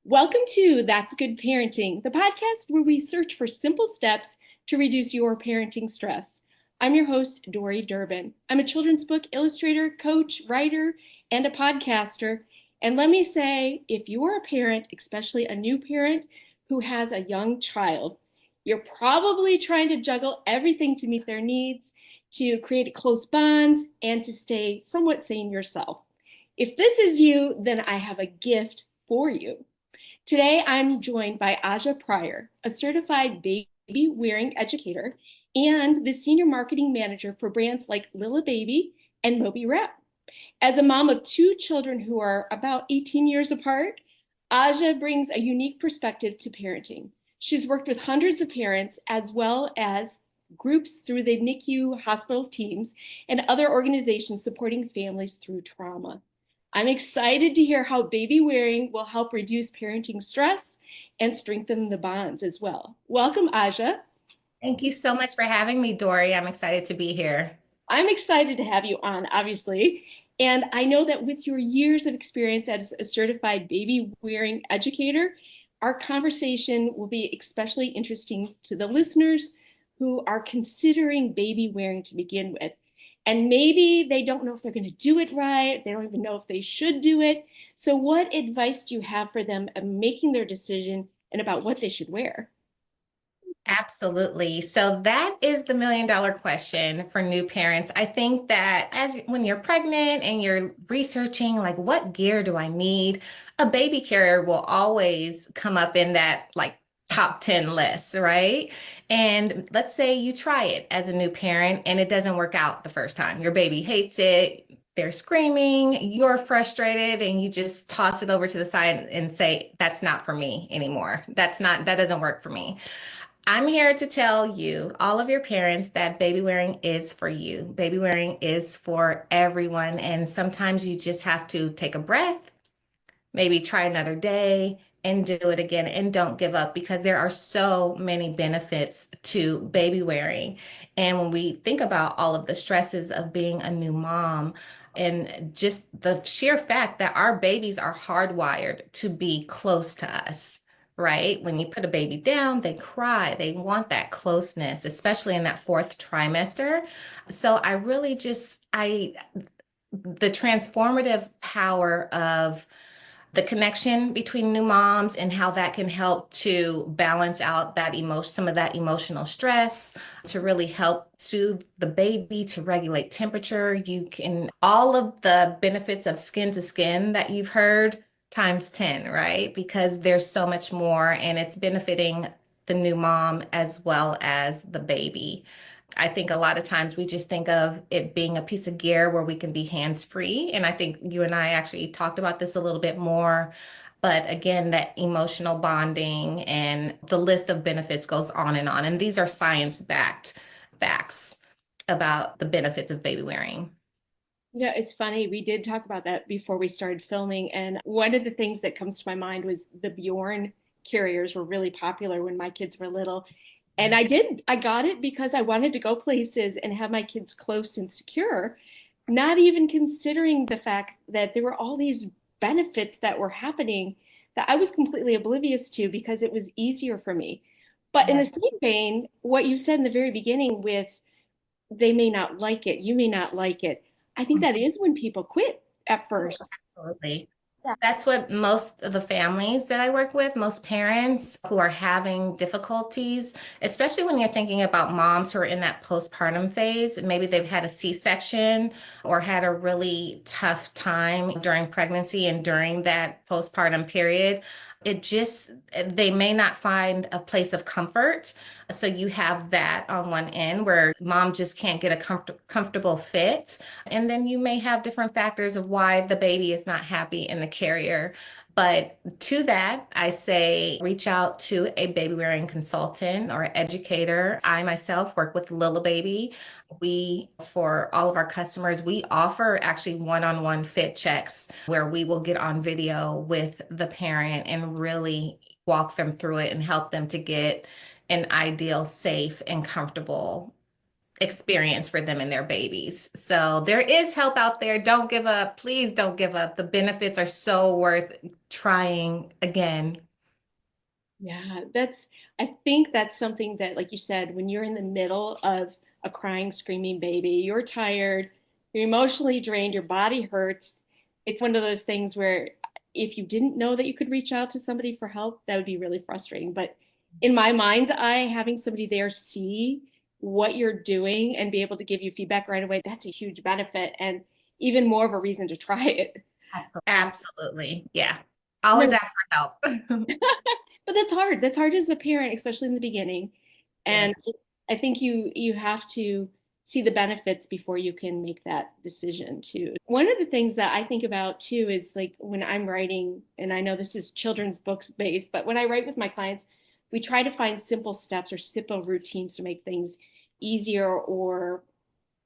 Welcome to That's Good Parenting, the podcast where we search for simple steps to reduce your parenting stress. I'm your host, Dori Durbin. I'm a children's book illustrator, coach, writer, and a podcaster. And let me say, if you are a parent, especially a new parent who has a young child, you're probably trying to juggle everything to meet their needs, to create close bonds, and to stay somewhat sane yourself. If this is you, then I have a gift for you. Today, I'm joined by Azja Pryor, a certified baby-wearing educator and the senior marketing manager for brands like LILLE Baby and Moby. As a mom of two children who are about 18 years apart, Azja brings a unique perspective to parenting. She's worked with hundreds of parents as well as groups through the NICU hospital teams and other organizations supporting families through trauma. I'm excited to hear how baby wearing will help reduce parenting stress and strengthen the bonds as well. Welcome, Azja. Thank you so much for having me, Dori. I'm excited to be here. I'm excited to have you on, obviously. And I know that with your years of experience as a certified baby wearing educator, our conversation will be especially interesting to the listeners who are considering baby wearing to begin with. And maybe they don't know if they're going to do it right. They don't even know if they should do it. So, what advice do you have for them in making their decision and about what they should wear? Absolutely. So that is the million-dollar question for new parents. I think that when you're pregnant and you're researching, like, what gear do I need? A baby carrier will always come up in that top 10 list, right? And let's say you try it as a new parent and it doesn't work out the first time. Your baby hates it. They're screaming, you're frustrated, and you just toss it over to the side and say, that's not for me anymore. That doesn't work for me. I'm here to tell you, all of your parents, that baby wearing is for you. Baby wearing is for everyone. And sometimes you just have to take a breath, maybe try another day and do it again, and don't give up, because there are so many benefits to baby wearing. And when we think about all of the stresses of being a new mom, and just the sheer fact that our babies are hardwired to be close to us, right? When you put a baby down, they cry, they want that closeness, especially in that fourth trimester. So the transformative power of the connection between new moms and how that can help to balance out some of that emotional stress, to really help soothe the baby, to regulate temperature. All of the benefits of skin to skin that you've heard times 10, right? Because there's so much more, and it's benefiting the new mom as well as the baby. I think a lot of times we just think of it being a piece of gear where we can be hands-free. And I think you and I actually talked about this a little bit more. But again, that emotional bonding and the list of benefits goes on and on. And these are science-backed facts about the benefits of baby wearing. Yeah, it's funny. We did talk about that before we started filming. And one of the things that comes to my mind was the Bjorn carriers were really popular when my kids were little. And I got it because I wanted to go places and have my kids close and secure, not even considering the fact that there were all these benefits that were happening that I was completely oblivious to because it was easier for me. But in the Yes. same vein, what you said in the very beginning with they may not like it, you may not like it. I think that is when people quit at Oh, first. absolutely. Yeah. That's what most of the families that I work with, most parents who are having difficulties, especially when you're thinking about moms who are in that postpartum phase, and maybe they've had a C-section or had a really tough time during pregnancy and during that postpartum period. They may not find a place of comfort. So you have that on one end where mom just can't get a comfortable fit. And then you may have different factors of why the baby is not happy in the carrier. But to that, I say reach out to a baby wearing consultant or educator. I myself work with LILLE Baby. For all of our customers, we offer actually one-on-one fit checks where we will get on video with the parent and really walk them through it and help them to get an ideal, safe, and comfortable experience for them and their babies. So there is help out there. Don't give up. Please don't give up. The benefits are so worth trying again. Yeah, I think that's something that, like you said, when you're in the middle of a crying, screaming baby, you're tired, you're emotionally drained, your body hurts. It's one of those things where if you didn't know that you could reach out to somebody for help, that would be really frustrating. But in my mind's eye, having somebody there see what you're doing and be able to give you feedback right away, that's a huge benefit and even more of a reason to try it. Absolutely. Yeah. Always ask for help. But that's hard. That's hard as a parent, especially in the beginning. Yes. And I think you have to see the benefits before you can make that decision too. One of the things that I think about too is like when I'm writing, and I know this is children's books based, but when I write with my clients, we try to find simple steps or simple routines to make things easier or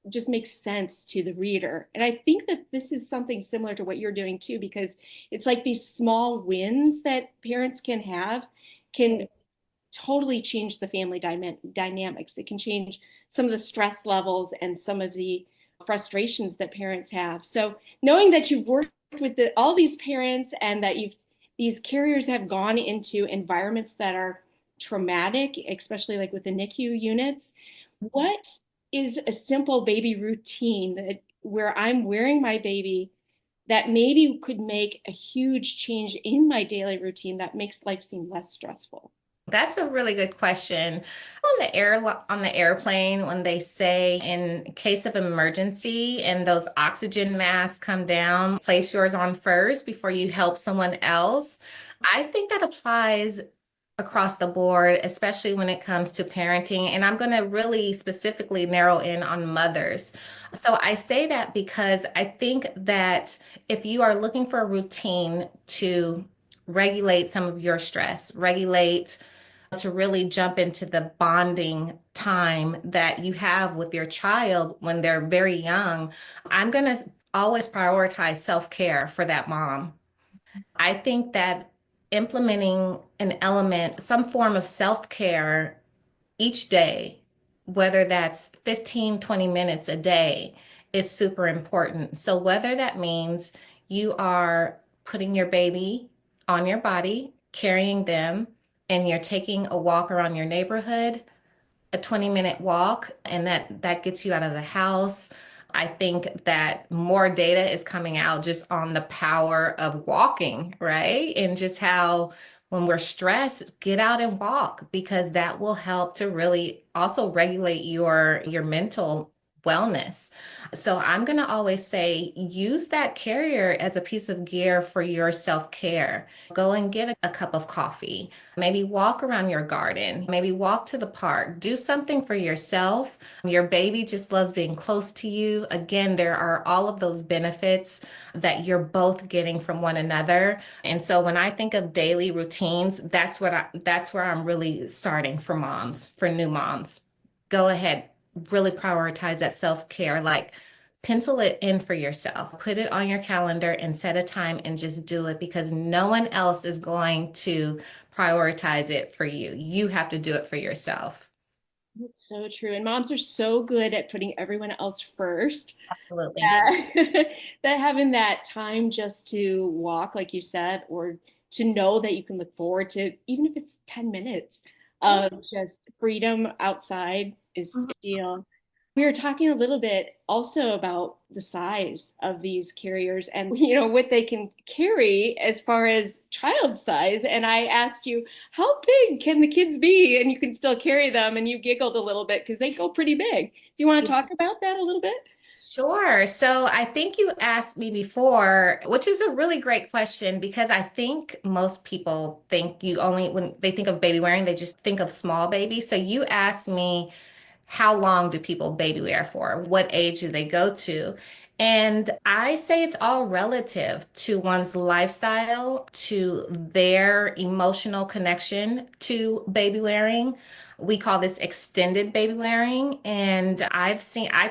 just makes sense to the reader. And I think that this is something similar to what you're doing too, because it's like these small wins that parents can have can totally change the family dynamics. It can change some of the stress levels and some of the frustrations that parents have. So knowing that you've worked with all these parents and that these carriers have gone into environments that are traumatic, especially like with the NICU units, what is a simple baby routine where I'm wearing my baby that maybe could make a huge change in my daily routine that makes life seem less stressful? That's a really good question. On the airplane, when they say in case of emergency and those oxygen masks come down, place yours on first before you help someone else. I think that applies across the board, especially when it comes to parenting. And I'm going to really specifically narrow in on mothers. So I say that because I think that if you are looking for a routine to regulate some of your stress, regulate to really jump into the bonding time that you have with your child when they're very young, I'm going to always prioritize self-care for that mom. I think that implementing an element, some form of self-care each day, whether that's 15, 20 minutes a day, is super important. So whether that means you are putting your baby on your body, carrying them, and you're taking a walk around your neighborhood, a 20-minute walk, and that gets you out of the house. I think that more data is coming out just on the power of walking, right? And just how when we're stressed, get out and walk because that will help to really also regulate your mental wellness. So I'm going to always say use that carrier as a piece of gear for your self-care. Go and get a cup of coffee. Maybe walk around your garden, maybe walk to the park, do something for yourself. Your baby just loves being close to you. Again, there are all of those benefits that you're both getting from one another. And so when I think of daily routines, that's where I'm really starting for moms, for new moms. Go ahead, really prioritize that self-care, like pencil it in for yourself, put it on your calendar and set a time and just do it because no one else is going to prioritize it for you. You have to do it for yourself. That's so true. And moms are so good at putting everyone else first. Absolutely. That, that having that time just to walk, like you said, or to know that you can look forward to, even if it's 10 minutes of just freedom outside is Mhm. ideal. We were talking a little bit also about the size of these carriers and what they can carry as far as child size. And I asked you, how big can the kids be? And you can still carry them. And you giggled a little bit because they go pretty big. Do you want to talk about that a little bit? Sure. So I think you asked me before, which is a really great question because I think most people think you only, when they think of baby wearing, they just think of small babies. So you asked me, how long do people baby wear for? What age do they go to? And I say it's all relative to one's lifestyle, to their emotional connection to baby wearing. We call this extended baby wearing. And I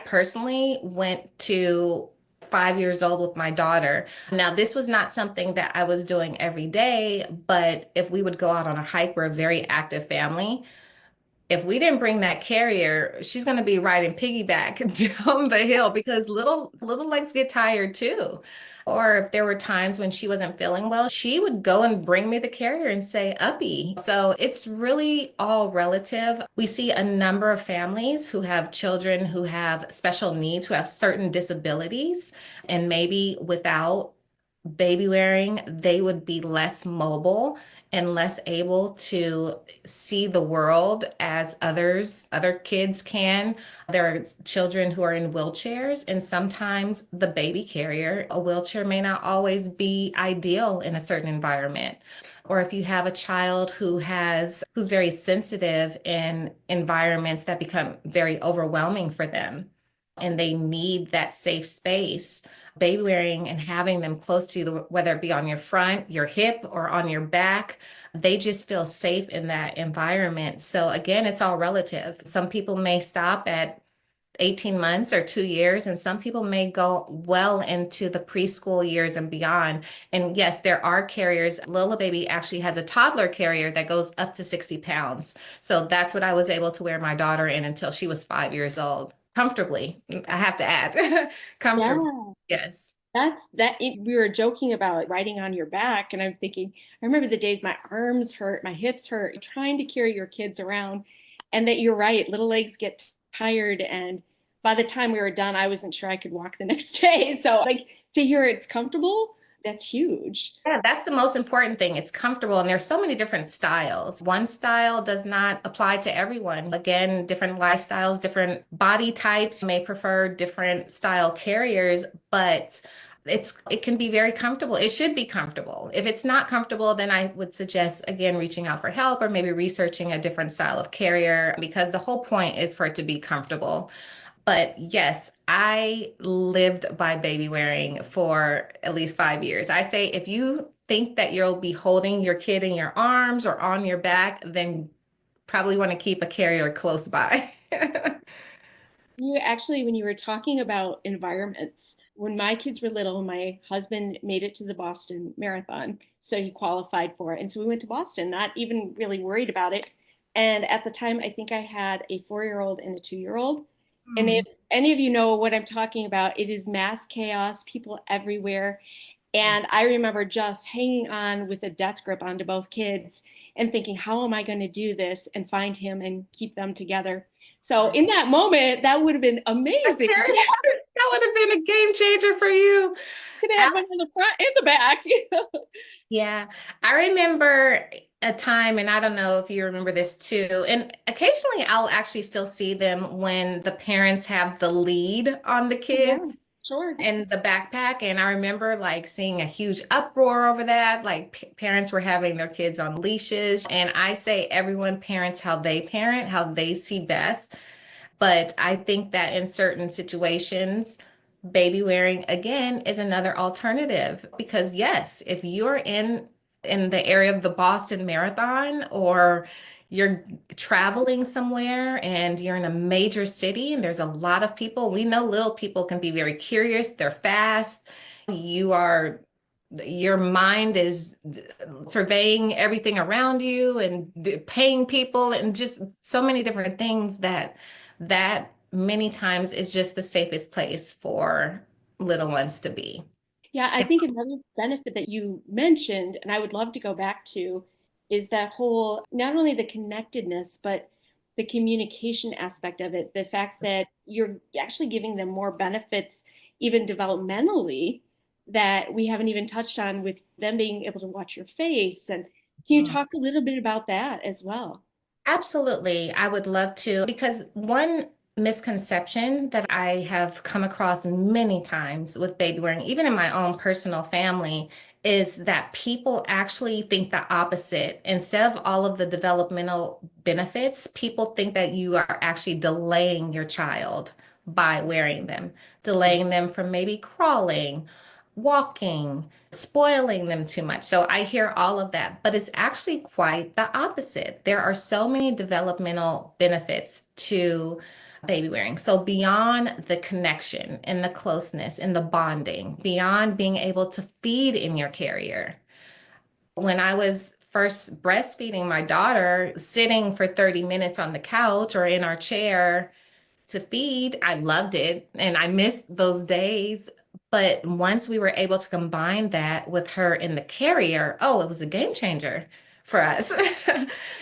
personally went to 5 years old with my daughter. Now, this was not something that I was doing every day, but if we would go out on a hike, we're a very active family. if we didn't bring that carrier, she's going to be riding piggyback down the hill because little legs get tired too. Or if there were times when she wasn't feeling well, she would go and bring me the carrier and say, uppy. So it's really all relative. We see a number of families who have children who have special needs, who have certain disabilities, and maybe without baby wearing, they would be less mobile and less able to see the world as other kids can. There are children who are in wheelchairs, and sometimes the baby carrier, a wheelchair may not always be ideal in a certain environment. Or if you have a child who's very sensitive in environments that become very overwhelming for them, and they need that safe space, baby wearing and having them close to you, whether it be on your front, your hip, or on your back, they just feel safe in that environment. So again, it's all relative. Some people may stop at 18 months or 2 years, and some people may go well into the preschool years and beyond. And yes, there are carriers. LILLE Baby actually has a toddler carrier that goes up to 60 pounds. So that's what I was able to wear my daughter in until she was 5 years old. Comfortably, I have to add, comfortably. Yeah. Yes. We were joking about riding on your back, and I'm thinking, I remember the days my arms hurt, my hips hurt, trying to carry your kids around, and that you're right, little legs get tired. And by the time we were done, I wasn't sure I could walk the next day. So, like, to hear it's comfortable, that's huge. Yeah, that's the most important thing. It's comfortable, and there's so many different styles. One style does not apply to everyone. Again, different lifestyles, different body types may prefer different style carriers, but it can be very comfortable. It should be comfortable. If it's not comfortable, then I would suggest again reaching out for help or maybe researching a different style of carrier because the whole point is for it to be comfortable. But yes, I lived by baby wearing for at least 5 years. I say if you think that you'll be holding your kid in your arms or on your back, then probably want to keep a carrier close by. You actually, when you were talking about environments, when my kids were little, my husband made it to the Boston Marathon. So he qualified for it. And so we went to Boston, not even really worried about it. And at the time, I think I had a 4 year old and a 2 year old. And Hmm. if any of you know what I'm talking about, it is mass chaos, people everywhere. And I remember just hanging on with a death grip onto both kids and thinking, how am I going to do this and find him and keep them together? So in that moment, that would have been A amazing. carrier, that would have been a game changer for you. Could have one in the front and the back. Yeah, I remember a time, and I don't know if you remember this too, and occasionally I'll actually still see them when the parents have the lead on the Yeah, kids sure. and the backpack. And I remember like seeing a huge uproar over that. Like parents were having their kids on leashes. And I say everyone parents how they see best. But I think that in certain situations, baby wearing again is another alternative because yes, if you're in the area of the Boston Marathon or you're traveling somewhere and you're in a major city and there's a lot of people, we know little people can be very curious, they're fast. Your mind is surveying everything around you and paying people and just so many different things that many times is just the safest place for little ones to be. Yeah, I think another benefit that you mentioned, and I would love to go back to, is that whole not only the connectedness, but the communication aspect of it. The fact that you're actually giving them more benefits, even developmentally, that we haven't even touched on with them being able to watch your face. And can you talk a little bit about that as well? Absolutely. I would love to because one misconception that I have come across many times with baby wearing, even in my own personal family, is that people actually think the opposite. Instead of all of the developmental benefits, people think that you are actually delaying your child by wearing them, delaying them from maybe crawling, walking, spoiling them too much. So I hear all of that, but it's actually quite the opposite. There are so many developmental benefits to baby wearing. So beyond the connection and the closeness and the bonding, beyond being able to feed in your carrier. When I was first breastfeeding my daughter, sitting for 30 minutes on the couch or in our chair to feed, I loved it and I missed those days. But once we were able to combine that with her in the carrier, oh, it was a game changer for us.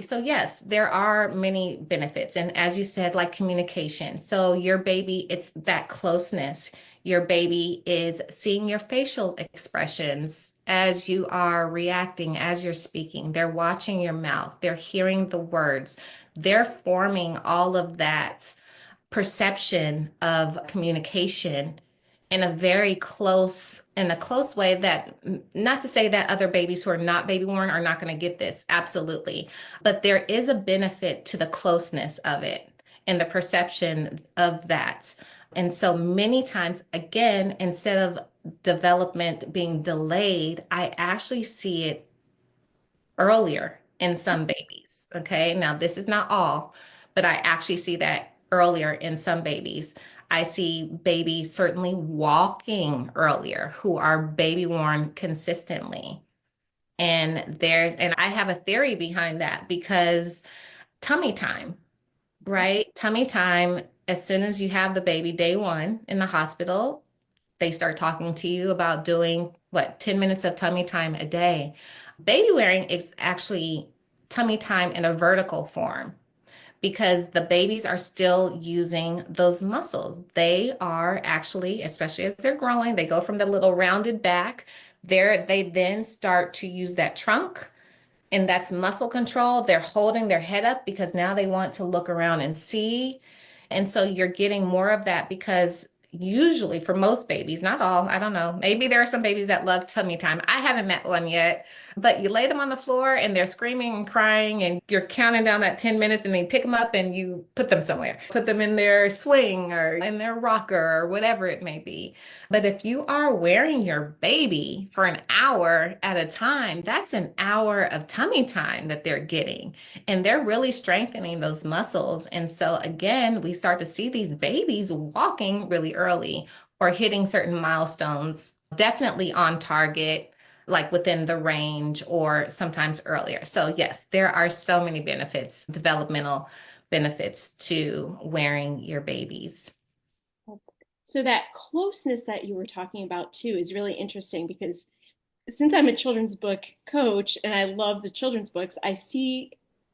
So, yes, there are many benefits. And as you said, like communication. So, your baby, it's that closeness. Your baby is seeing your facial expressions as you are reacting, as you're speaking. They're watching your mouth, they're hearing the words, they're forming all of that perception of communication in a close way that, not to say that other babies who are not baby worn are not going to get this, absolutely, but there is a benefit to the closeness of it and the perception of that. And so many times, again, instead of development being delayed, I actually see it earlier in some babies. Okay. Now, this is not all, but I actually see that earlier in some babies. I see babies certainly walking earlier who are baby worn consistently. And I have a theory behind that because tummy time, right? Tummy time, as soon as you have the baby day one in the hospital, they start talking to you about doing what, 10 minutes of tummy time a day. Baby wearing is actually tummy time in a vertical form because the babies are still using those muscles. They are actually, especially as they're growing, they go from the little rounded back. They then start to use that trunk, and that's muscle control. They're holding their head up because now they want to look around and see. And so you're getting more of that because usually for most babies, not all, I don't know, maybe there are some babies that love tummy time. I haven't met one yet, but you lay them on the floor and they're screaming and crying and you're counting down that 10 minutes and then you pick them up and you put them somewhere, put them in their swing or in their rocker or whatever it may be. But if you are wearing your baby for an hour at a time, that's an hour of tummy time that they're getting. And they're really strengthening those muscles. And so, again, we start to see these babies walking really early or hitting certain milestones, definitely on target, like within the range or sometimes earlier. So, yes, there are so many benefits, developmental benefits to wearing your babies. So that closeness that you were talking about too is really interesting because since I'm a children's book coach and I love the children's books, I see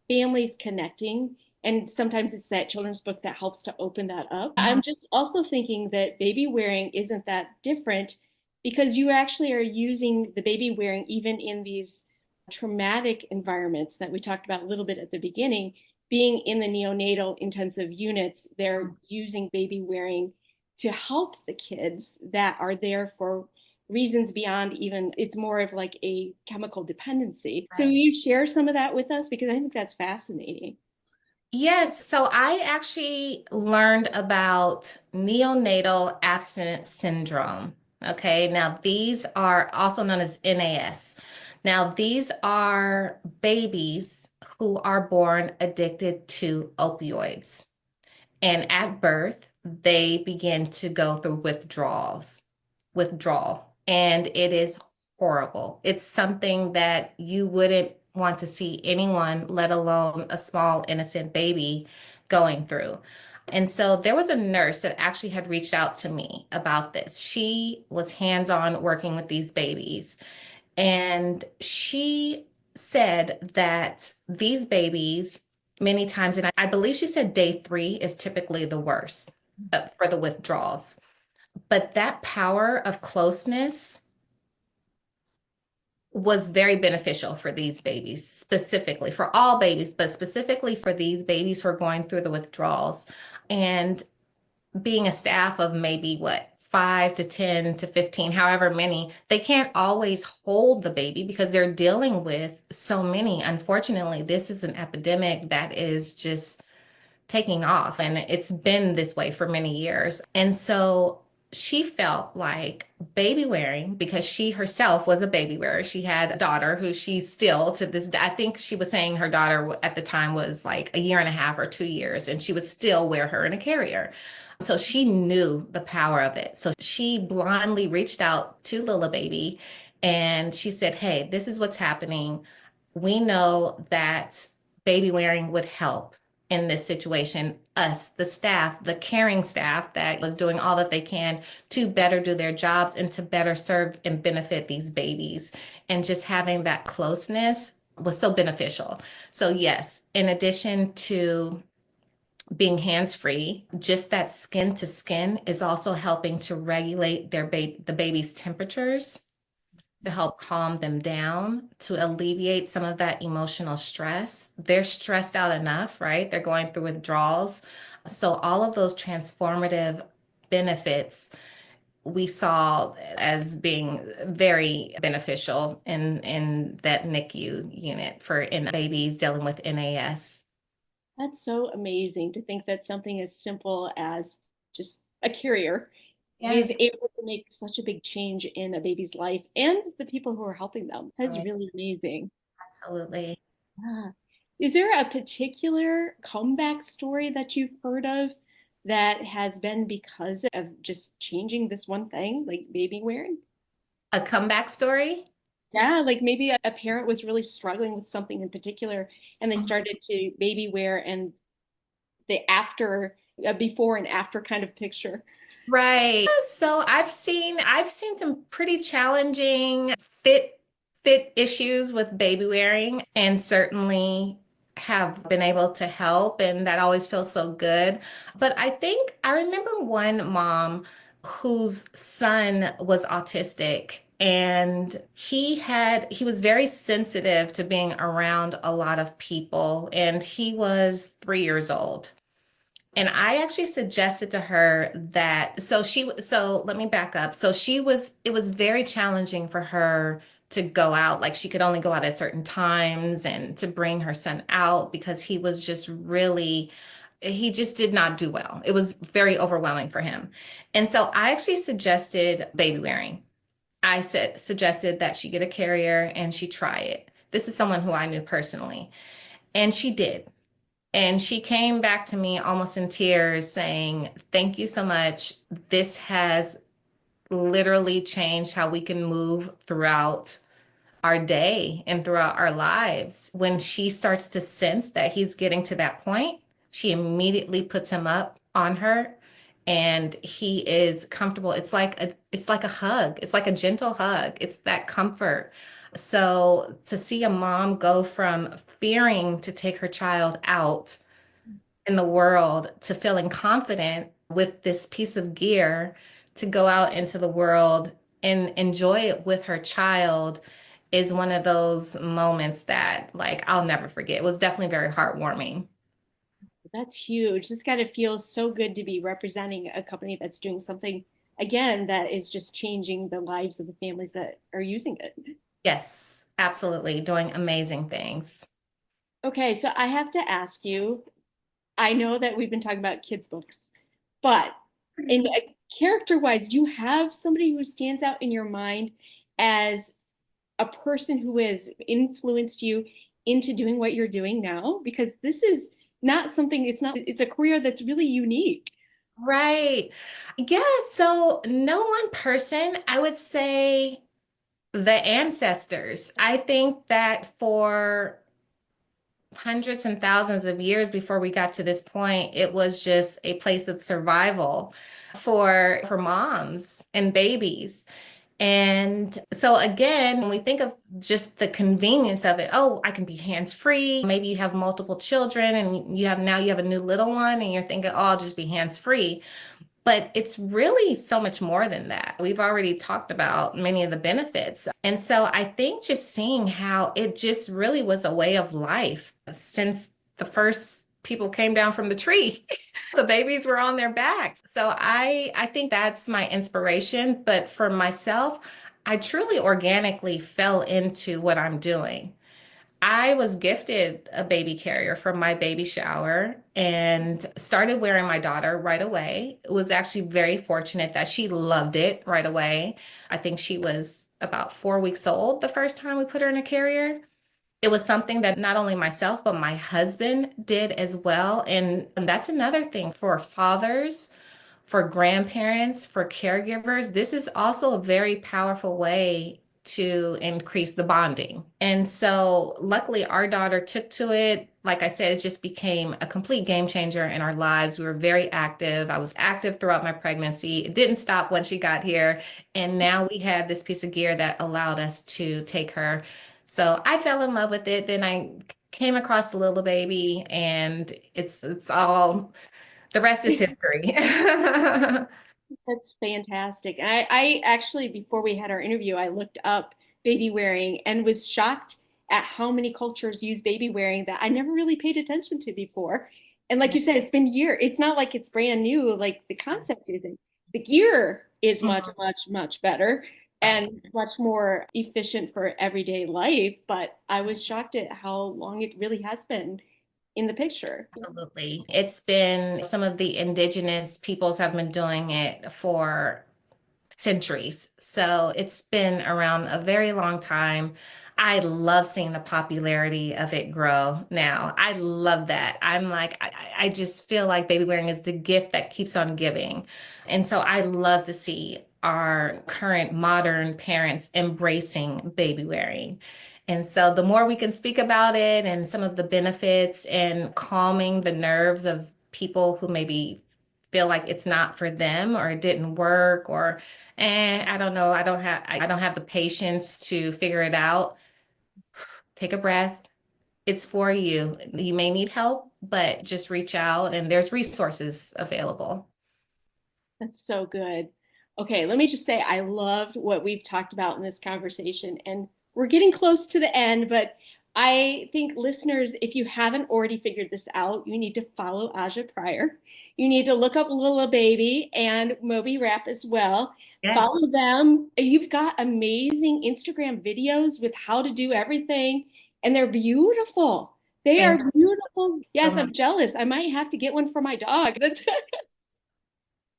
families connecting. And sometimes it's that children's book that helps to open that up. I'm just also thinking that baby wearing isn't that different because you actually are using the baby wearing even in these traumatic environments that we talked about a little bit at the beginning. Being in the neonatal intensive units, they're using baby wearing to help the kids that are there for reasons beyond even it's more of like a chemical dependency. So you share some of that with us because I think that's fascinating. Yes, so I actually learned about neonatal abstinence syndrome. Okay, now these are also known as NAS. Now, these are babies who are born addicted to opioids. And at birth, they begin to go through withdrawal. And it is horrible. It's something that you wouldn't want to see anyone, let alone a small, innocent baby, going through. And so there was a nurse that actually had reached out to me about this. She was hands-on working with these babies. And she said that these babies, many times, and I believe she said day three is typically the worst for the withdrawals. But that power of closeness was very beneficial for these babies, specifically for all babies, but specifically for these babies who are going through the withdrawals. And being a staff of maybe what, 5 to 10 to 15, however many, they can't always hold the baby because they're dealing with so many. Unfortunately, this is an epidemic that is just taking off, and it's been this way for many years. And so she felt like baby wearing, because she herself was a baby wearer. She had a daughter who she still to this day, I think she was saying her daughter at the time was like a year and a half or 2 years, and she would still wear her in a carrier. So she knew the power of it. So she blindly reached out to LILLE Baby and she said, "Hey, this is what's happening. we know that baby wearing would help in this situation. Us, the staff, the caring staff that was doing all that they can to better do their jobs and to better serve and benefit these babies. And just having that closeness was so beneficial. So, yes, in addition to being hands-free, just that skin to skin is also helping to regulate the baby's temperatures, to help calm them down, to alleviate some of that emotional stress. They're stressed out enough, right? They're going through withdrawals. So all of those transformative benefits we saw as being very beneficial in that NICU unit for in babies dealing with NAS. That's so amazing to think that something as simple as just a carrier is Yes, able to make such a big change in a baby's life and the people who are helping them. That's right. really amazing. Absolutely. Yeah. Is there a particular comeback story that you've heard of that has been because of just changing this one thing, like baby wearing? A comeback story? Yeah, like maybe a parent was really struggling with something in particular and they started to baby wear and the after, a before and after kind of picture. Right. So I've seen some pretty challenging fit issues with baby wearing and certainly have been able to help, and that always feels so good. But I think I remember one mom whose son was autistic, and he was very sensitive to being around a lot of people, and he was 3 years old. And I actually suggested to her that, so let me back up. It was very challenging for her to go out. Like she could only go out at certain times and to bring her son out because he just did not do well. It was very overwhelming for him. And so I actually suggested baby wearing. Suggested that she get a carrier and she try it. This is someone who I knew personally. And she did. And she came back to me almost in tears saying, "Thank you so much. This has literally changed how we can move throughout our day and throughout our lives." When she starts to sense that he's getting to that point, she immediately puts him up on her and he is comfortable. It's like a hug. It's like a gentle hug. It's that comfort. So to see a mom go from fearing to take her child out in the world to feeling confident with this piece of gear to go out into the world and enjoy it with her child is one of those moments that like I'll never forget. It was definitely very heartwarming. That's huge. It's got to feel so good to be representing a company that's doing something, again, that is just changing the lives of the families that are using it. Yes, absolutely. Doing amazing things. Okay, so I have to ask you, I know that we've been talking about kids' books, but in character-wise, do you have somebody who stands out in your mind as a person who has influenced you into doing what you're doing now? Because this is not something, it's a career that's really unique. Right. Yeah, so no one person, I would say the ancestors. I think that for hundreds and thousands of years before we got to this point, it was just a place of survival for moms and babies. And so again, when we think of just the convenience of it, oh, I can be hands-free. Maybe you have multiple children and you have a new little one and you're thinking, oh, I'll just be hands-free. But it's really so much more than that. We've already talked about many of the benefits. And so I think just seeing how it just really was a way of life since the first people came down from the tree. The babies were on their backs. So I think that's my inspiration. But for myself, I truly organically fell into what I'm doing. I was gifted a baby carrier for my baby shower and started wearing my daughter right away. It was actually very fortunate that she loved it right away. I think she was about 4 weeks old the first time we put her in a carrier. It was something that not only myself, but my husband did as well. And that's another thing for fathers, for grandparents, for caregivers. This is also a very powerful way to increase the bonding. And so luckily our daughter took to it. Like I said, it just became a complete game changer in our lives. We were very active. I was active throughout my pregnancy. It didn't stop when she got here. And now we had this piece of gear that allowed us to take her. So I fell in love with it. Then I came across the LILLE baby, and it's all, the rest is history. That's fantastic. I actually, before we had our interview, I looked up baby wearing and was shocked at how many cultures use baby wearing that I never really paid attention to before. And like you said, it's been years. It's not like it's brand new. Like the concept isn't. The gear is much, much, much better and much more efficient for everyday life. But I was shocked at how long it really has been in the picture. Absolutely. It's been, some of the indigenous peoples have been doing it for centuries. So it's been around a very long time. I love seeing the popularity of it grow now. I love that. I'm like, I just feel like baby wearing is the gift that keeps on giving. And so I love to see our current modern parents embracing baby wearing. And so the more we can speak about it and some of the benefits and calming the nerves of people who maybe feel like it's not for them or it didn't work, or I don't know, I don't have the patience to figure it out. Take a breath. It's for you. You may need help, but just reach out and there's resources available. That's so good. Okay, let me just say I loved what we've talked about in this conversation, and we're getting close to the end, but I think listeners, if you haven't already figured this out, you need to follow Azja Pryor. You need to look up LILLE Baby and Moby Rap as well. Yes. Follow them. You've got amazing Instagram videos with how to do everything, and they're beautiful. They are Thank beautiful. you so Yes, much. I'm jealous. I might have to get one for my dog.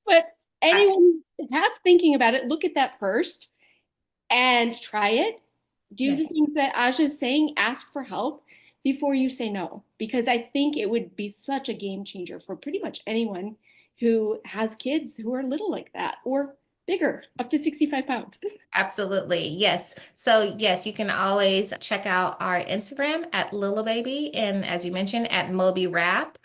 But I- anyone who's half thinking about it, look at that first and try it. Do yes. the things that Aja is saying, ask for help before you say no, because I think it would be such a game changer for pretty much anyone who has kids who are little like that or bigger, up to 65 pounds. Absolutely. Yes. So yes, you can always check out our Instagram at LILLE Baby, and as you mentioned, at Moby Rap.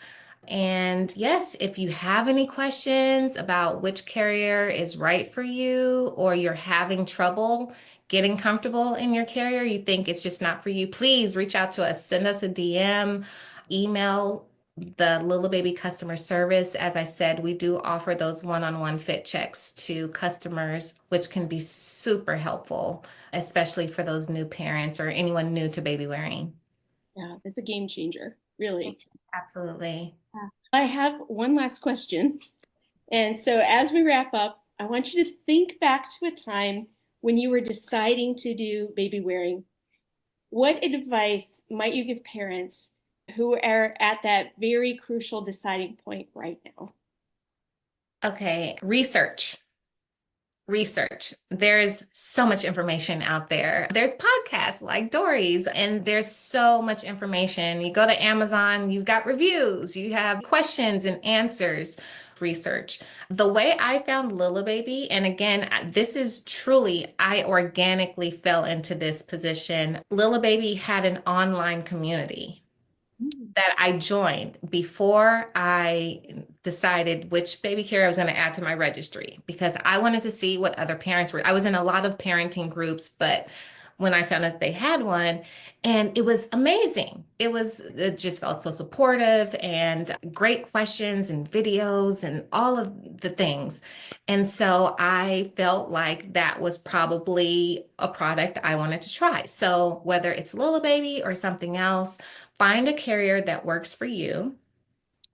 And yes, if you have any questions about which carrier is right for you, or you're having trouble getting comfortable in your carrier, you think it's just not for you, please reach out to us. Send us a DM, email the LILLE Baby customer service. As I said, we do offer those one-on-one fit checks to customers, which can be super helpful, especially for those new parents or anyone new to baby wearing. Yeah, it's a game changer, really. Absolutely. I have one last question. And so as we wrap up, I want you to think back to a time when you were deciding to do baby wearing. What advice might you give parents who are at that very crucial deciding point right now? Okay, research. Research. There's so much information out there. There's podcasts like Dory's, and there's so much information. You go to Amazon, you've got reviews, you have questions and answers. Research. The way I found LILLE Baby, and again, this is truly, I organically fell into this position. LILLE Baby had an online community that I joined before I decided which baby carrier I was going to add to my registry, because I wanted to see what other parents were. I was in a lot of parenting groups, but when I found out they had one, and it was amazing. It just felt so supportive and great questions and videos and all of the things. And so I felt like that was probably a product I wanted to try. So whether it's LILLE Baby or something else, find a carrier that works for you,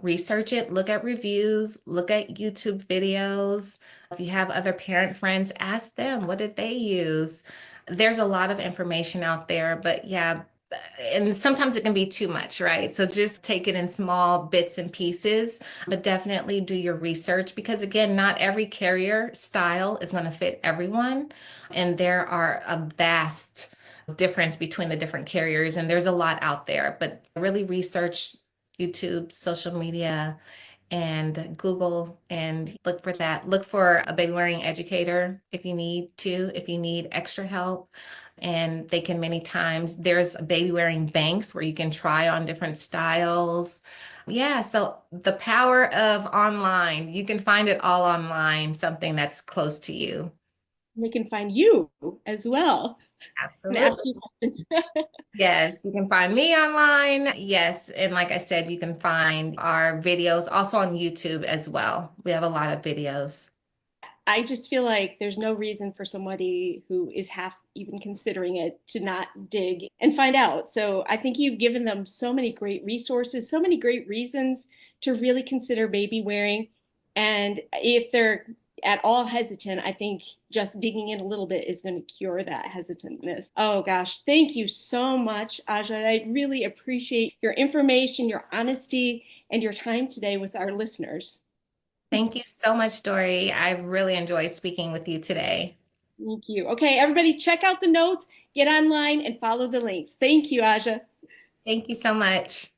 research it, look at reviews, look at YouTube videos. If you have other parent friends, ask them, what did they use? There's a lot of information out there, but yeah, and sometimes it can be too much, right? So just take it in small bits and pieces, but definitely do your research, because again, not every carrier style is going to fit everyone. And there are a vast difference between the different carriers, and there's a lot out there, but really research YouTube, social media, and Google and look for that. Look for a baby wearing educator if you need to, if you need extra help. And they can many times, there's baby wearing banks where you can try on different styles. Yeah, so the power of online, you can find it all online, something that's close to you. They can find you as well and ask Absolutely. you questions. Yes, you can find me online. Yes. And like I said, you can find our videos also on YouTube as well. We have a lot of videos. I just feel like there's no reason for somebody who is half even considering it to not dig and find out. So I think you've given them so many great resources, so many great reasons to really consider baby wearing. And if they're at all hesitant, I think just digging in a little bit is going to cure that hesitantness. Oh gosh, thank you so much, Azja. I really appreciate your information, your honesty, and your time today with our listeners. Thank you so much, Dory. I really enjoyed speaking with you today. Thank you. Okay, everybody, check out the notes, get online, and follow the links. Thank you, Azja. Thank you so much.